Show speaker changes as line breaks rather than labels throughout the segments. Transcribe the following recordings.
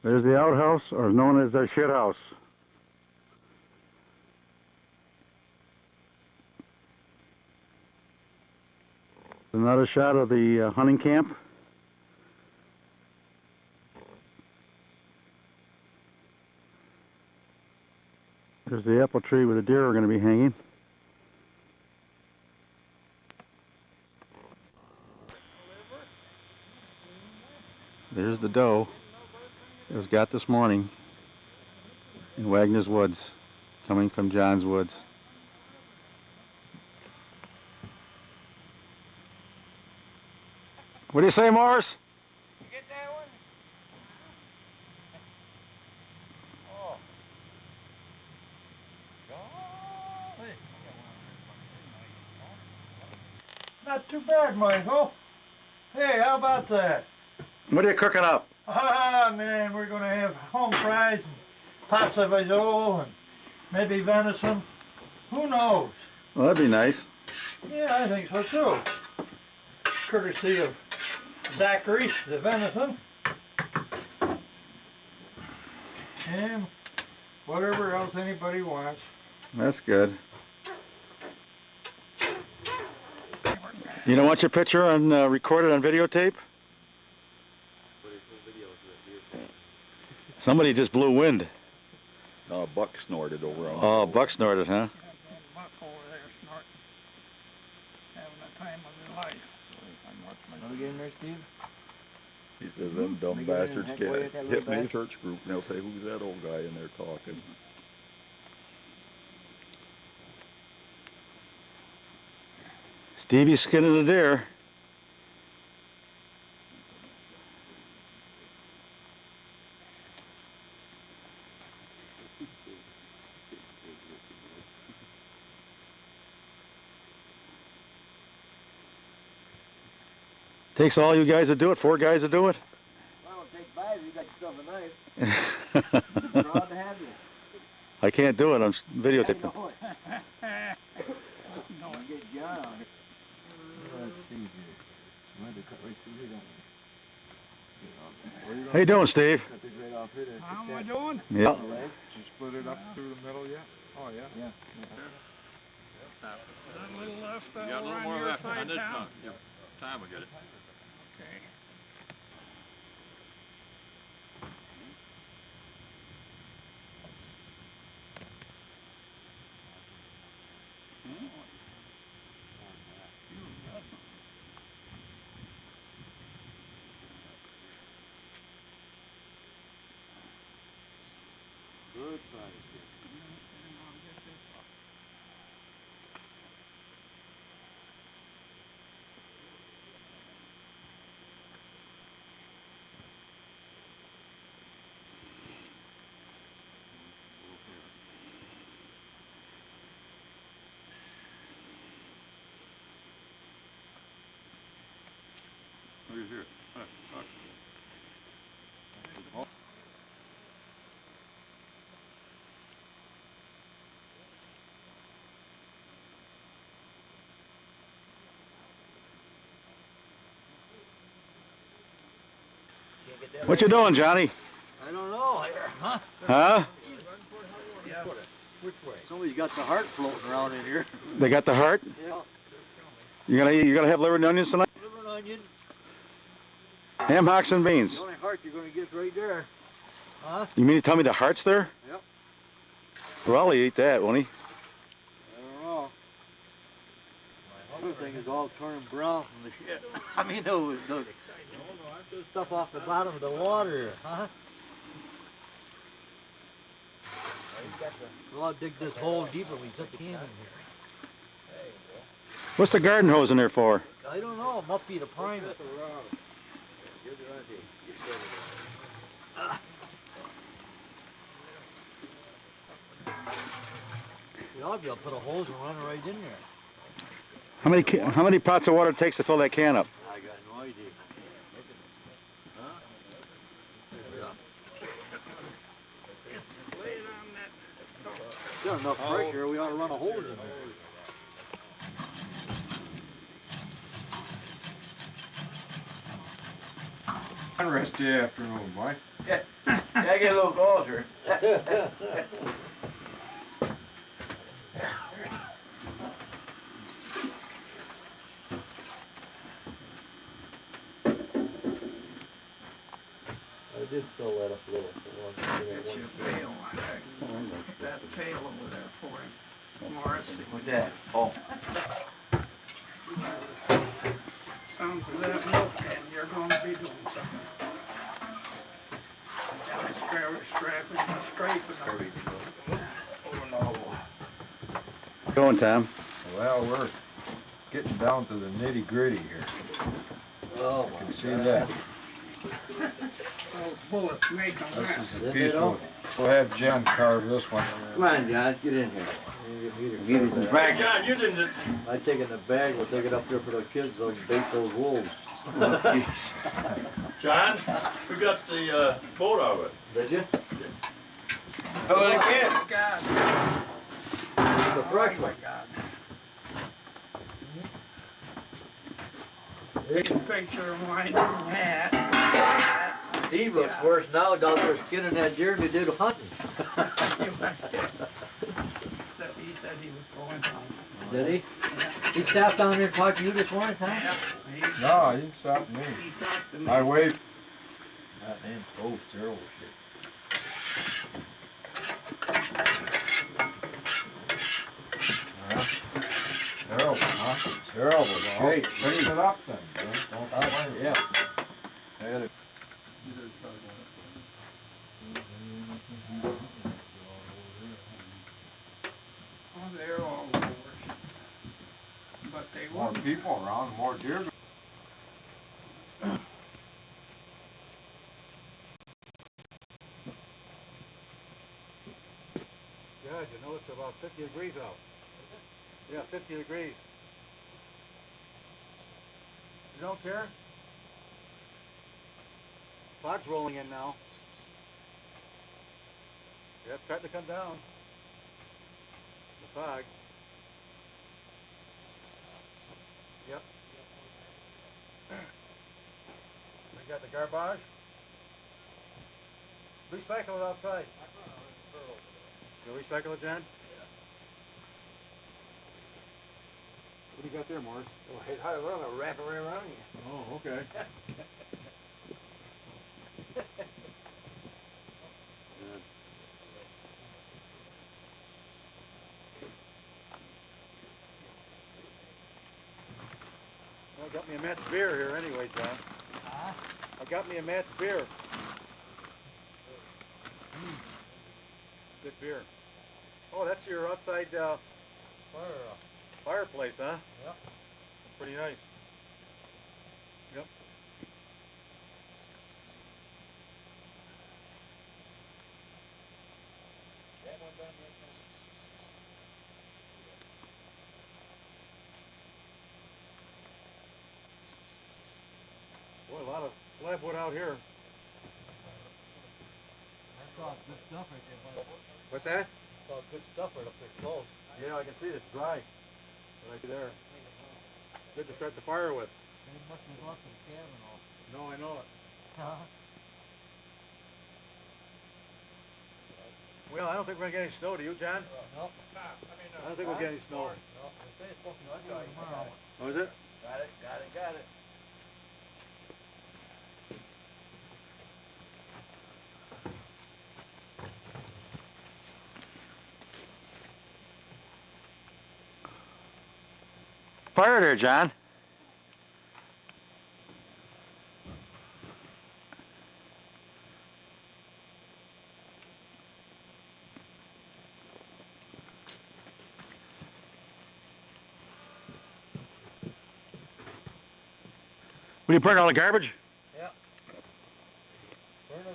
There's the outhouse, or known as the shit house. Another shot of the hunting camp. There's the apple tree where the deer are going to be hanging. There's the doe that was got this morning in Wagner's Woods, coming from John's Woods. What do you say, Morris?
You get that one? Oh. Golly. Not too bad, Michael. Hey, how about that?
What are you cooking up?
Ah, man, we're going to have home fries and pasta visual and maybe venison. Who knows?
Well, that'd be nice.
Yeah, I think so too. Courtesy of Zachary, the venison. And whatever else anybody wants.
That's good. You don't want your picture on recorded on videotape? Somebody just blew wind.
Buck snorted over on.
Oh, Buck snorted, huh?
Buck over there snorting, having the time of his life.
Want to get in there, Steve?
He says them dumb
They get in
bastards
and
can't
heck away at that
hit
little
me
bastard.
search group and they'll say, who's that old guy in there talking?
Stevie's skinning a deer. Takes all you guys to do it, 4 guys to do it?
Well, it'll take 5 if you got yourself a knife. Proud to have you.
I can't do it, I'm videotaping.
I know it. Get John on it. Let's see here. We had to cut right through here, don't we?
How you doing, Steve?
Cut this right off here to
How
fix
am I
that
doing?
Yeah.
on the leg.
Did you split it up through the middle yet? Oh, yeah.
Yeah.
Got a little left
You got a
over
little
on
more
your
left.
side, Tom?
Yeah, time will get it.
Okay.
Good size. Look at here. Look.
What you doing, Johnny?
I don't know. Huh?
Huh?
Yeah. Which way?
Somebody's got the heart floating around in here.
They got the heart?
Yeah.
You gonna have liver and onions tonight?
Liver and onion.
Ham, hocks, and beans.
The only heart you're going to get is right there. Huh?
You mean to tell me the heart's there?
Yep.
Well, he eat that, won't he?
I don't know. My other thing is all turning brown from the shit. I mean, the stuff off the bottom of the water, huh? So I'll dig this hole deeper when we set the can in here.
What's the garden hose in there for?
I don't know. It must be to prime it. You ought to be able to put a hose and run it right in there.
How many pots of water it takes to fill that can up?
I got no idea. Huh?
Lay it on that.
Got enough pressure, we ought to run a hose in there.
Rest of the afternoon, boy.
Yeah, get a little closer.
I did fill that up a little for one.
Get you a pail. Get that pail over there for him. Morris. What's that? Oh. Sounds of that milk and you're going to be doing something. Down scraping and scraping. Oh no.
Going, Tom.
Well, we're getting down to the nitty gritty here.
Oh,
You can see that.
Oh, full of snake on
This
that.
is the
Did
piece
they all?
we'll have Jen carve this one.
Come on, John, let's get in here.
Give
Give you some practice.
John, you didn't.
I take it in the bag, we'll take it up there for the kids, they'll bait those wolves.
John, we got the boat of it.
Did you?
Do it again.
God.
The fresh
Oh
one.
my God. Take a picture of mine in that.
Steve looks worse now down there skinning that deer than he did hunting.
He said he was going home.
Did he? He stopped down there and talked to you this morning, Tom?
Yeah,
No, you can stop me.
he talked to me.
I wait.
That man's cold, terrible shit.
Terrible, huh?
Terrible,
Well,
great.
fix it up then, man. Don't complain.
Yeah. I had it.
Oh, they're all over. But they
More
won't.
people around, more deer.
God, you know, it's about 50 degrees out. Yeah, 50 degrees. You don't care? Fog's rolling in now. Yeah, it's starting to come down. The fog. Yep. We got the garbage. Recycle it outside. You recycle it, John? What do you got there, Morris?
Oh, hey, how do I wrap it right around you?
Oh, okay. Well, I got me a Matt's beer here anyway, John.
Huh?
I got me a Matt's beer. Good beer. Oh, that's your outside fireplace, huh?
Yep.
Pretty nice. Yep. Boy, a lot of slab wood out here.
That's all good stuff right there, buddy.
What's that?
That's all good stuff right up there close.
Yeah, I can see it's dry. Right there. Good to start the fire with.
They must have lost the cabin off.
No, I know it.
Huh?
Well, I don't think we're gonna get any snow, do you, John?
Nope.
I don't think we'll get any snow.
Nope. They say it's supposed to be like tomorrow.
Oh, is it?
Got it.
Fire there, John. Will you burn all the garbage?
Burn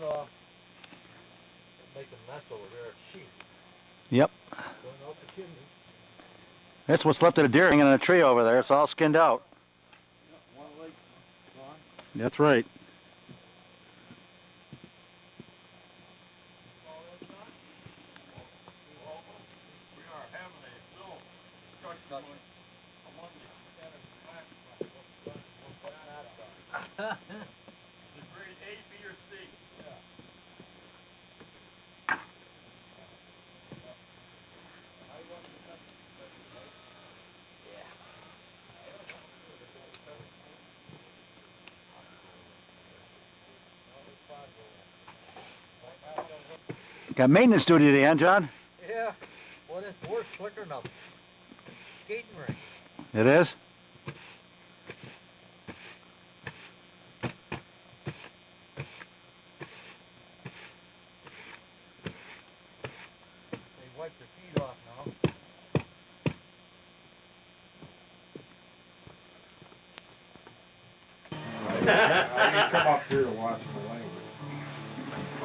it off. Make a mess over there. Jeez.
Yep.
Burn out the chimney.
That's what's left of the deer hanging on a tree over there. It's all skinned out.
One leg gone.
That's right.
We are having a little discussion on Monday. B, or C.
Got maintenance duty today, huh, John?
Yeah. Well, it's worse slicker than a skating rink.
It is?
They wipe their feet off now.
I come up here to watch the language.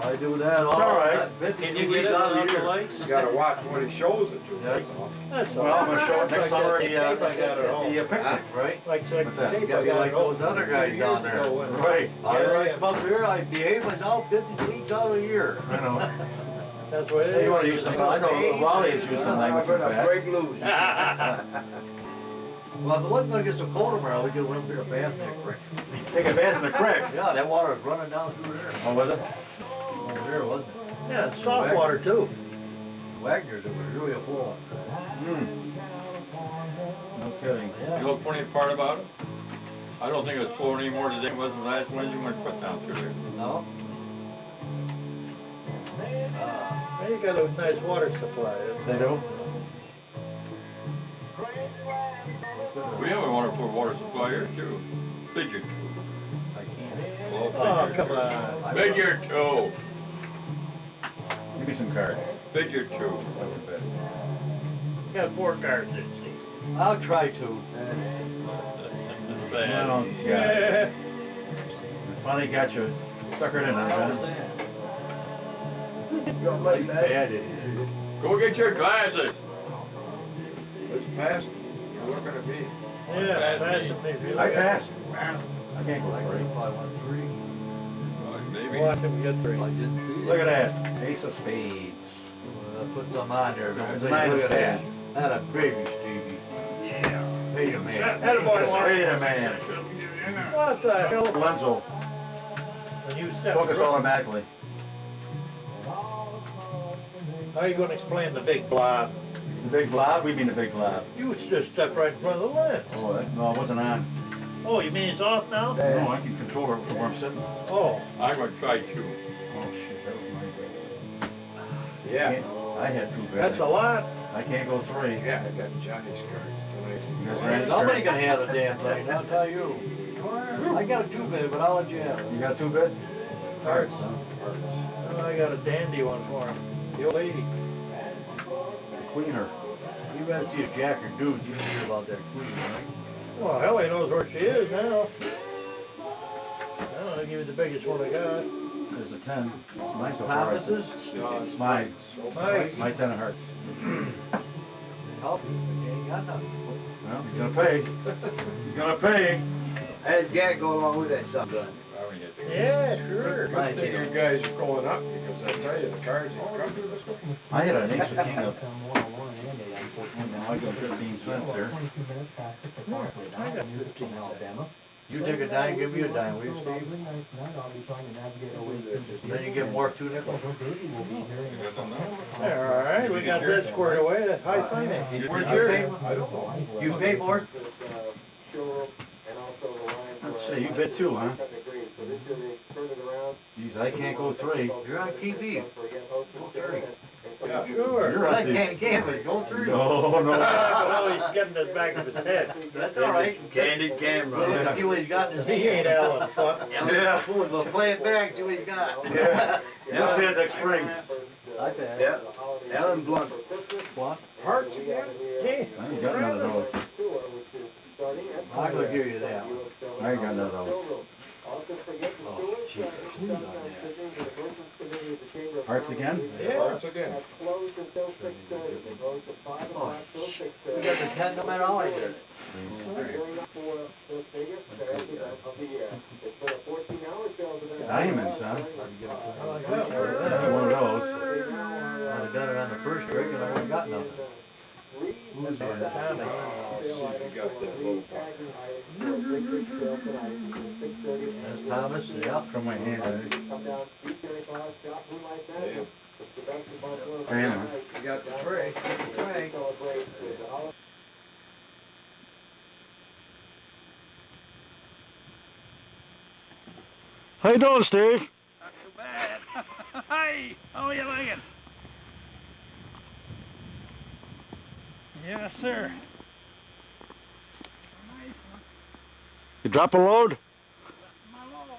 I do that all.
It's all right.
52
Can you get
weeks
it
out of
on
the
the
year.
lakes?
You gotta watch what he shows it to,
Yeah.
that's all.
That's all
Well, I'm
right.
gonna show it next
Like
summer
that
at
tape I got at home.
the picnic.
Right?
Like
What's that?
tape
You
I
gotta be
got
like
at home
those other guys
years
down there.
ago when-
Right.
I come up here, I behave myself 52 weeks out of the year.
I know.
That's what it
Hey,
is.
you wanna use some, I know Raleigh has used some language in the past.
loose.
Well, if it wasn't gonna get so cold tomorrow, we could went up to the bath neck creek.
Take a bath in the creek.
Yeah, that water was running down through there.
Oh, was it?
Over there, wasn't it?
Yeah, it's salt water too.
Wagner's, it was really a full.
No kidding.
Yeah.
You know the funny part about it? I don't think it's flowing any more today than it was last Wednesday when I put down through there.
No?
Now you got a nice water supply. That's
They do?
We have a water supply here too. Fidget.
I can't.
Oh, come on.
Fidget too.
Give me some cards.
Fidget too.
You got 4 cards in, see.
I'll try to.
Well, yeah.
Yeah.
Finally got you suckered in, huh, John?
Like bad it is.
Go get your glasses.
It's past, you're looking at me.
Yeah, pass it me if you
I
like.
passed. I can't go
I
three.
could probably went 3.
Maybe.
Watch him get 3.
I didn't do
Look at
that.
that. Ace of spades.
Put some on there, don't
It's
say,
nine
look
of
at that.
spades.
That a baby, Stevie.
Yeah.
Hey, man.
Attaboy, Mark.
Wait a man.
What the hell?
Lenzo.
When you step
Focus
right-
automatically.
How are you gonna explain the big blob?
The big blob? We mean the big blob.
You just stepped right in front of the lens.
Oh, no, it wasn't on.
Oh, you mean it's off now?
No, I can control it from where I'm sitting.
Oh,
I'm gonna try to.
Oh, shit, that was my.
Yeah.
I had two
that's
bets.
a lot.
I can't go three.
Yeah, I got Johnny's cards tonight.
You guys ready?
Nobody can have the damn thing, I'll tell you. I got a 2-bit, but I'll let you have it.
You got two bets?
Cards.
huh?
Oh, I got a dandy one for him. The old lady.
The queener.
You better see if Jack or Dudes, you can hear about that queen, right?
Well, hell, he knows where she is now. I'll give you the biggest one I got.
There's a 10. It's mine so far.
Thomas's?
It's mine.
Nice.
My 10 of hearts.
Help you, but you ain't got nothing.
Well, he's gonna pay. He's gonna pay.
How did Jack go along with that stuff?
Yeah, sure.
Good thing you guys are going up, because I tell you, the cards ain't coming.
I had an ace of king of. Now I got 15 cents here.
I got 15 cents.
You take a dime, give me a dime, will you, Steve? Then you give Mark 2 nickels.
All right, we got that squared away. That's high finance. Where's
You
yours?
pay-
I don't know.
You pay Mark?
Let's see, you bet two, huh? Geez, I can't go three.
You're on TV. Go 3.
Yeah.
Sure.
You're on
That
the.
can't gamble, go 3.
No, no.
Well, he's getting the back of his head.
That's all right.
Candid
We'll
camera.
look and see what he's got in his
He ain't
hand.
Alan Fuck.
Yeah.
We'll play it back, see what he's got.
Yeah. We'll see it next spring.
I bet.
Yeah. Alan Blunt.
What?
Hearts again?
Gee,
I ain't got none of those.
I'm gonna give you that one.
I ain't got none of those.
Oh, Jesus.
Hearts again?
yeah.
Hearts again.
Oh, shit. We got the 10 no matter how I did it.
Diamonds, huh?
I like that one.
One of those.
I'd have done it on the first trick and I wouldn't got nothing.
Who's there? Tommy.
That's Thomas, yeah.
From my hand,
You got the tray.
How you doing, Steve?
Not too bad. Hi, how are you liking? Yes, sir.
You drop a load?
My load.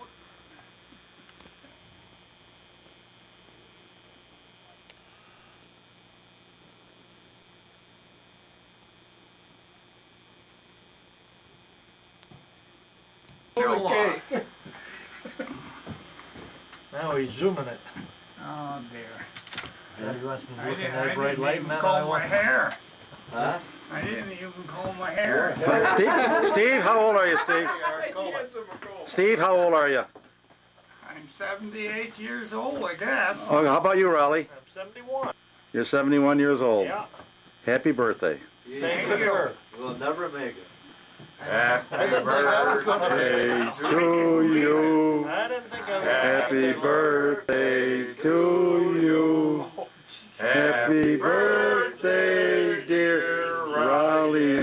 Okay.
Now he's zooming it.
Oh dear.
He wants me
I
looking
didn't,
at
I
bright
didn't
light,
even
man. I
comb my
want.
hair.
Huh?
I didn't even comb my hair.
Steve, how old are you, Steve? Steve, how old are you?
I'm 78 years old, I guess.
Oh, how about you, Raleigh?
I'm 71.
You're 71 years old.
Yeah.
Happy birthday.
Thank you.
We'll never make it.
I didn't think I was gonna
Birthday to you.
I didn't think I was
Happy birthday to you. Happy birthday, dear Raleigh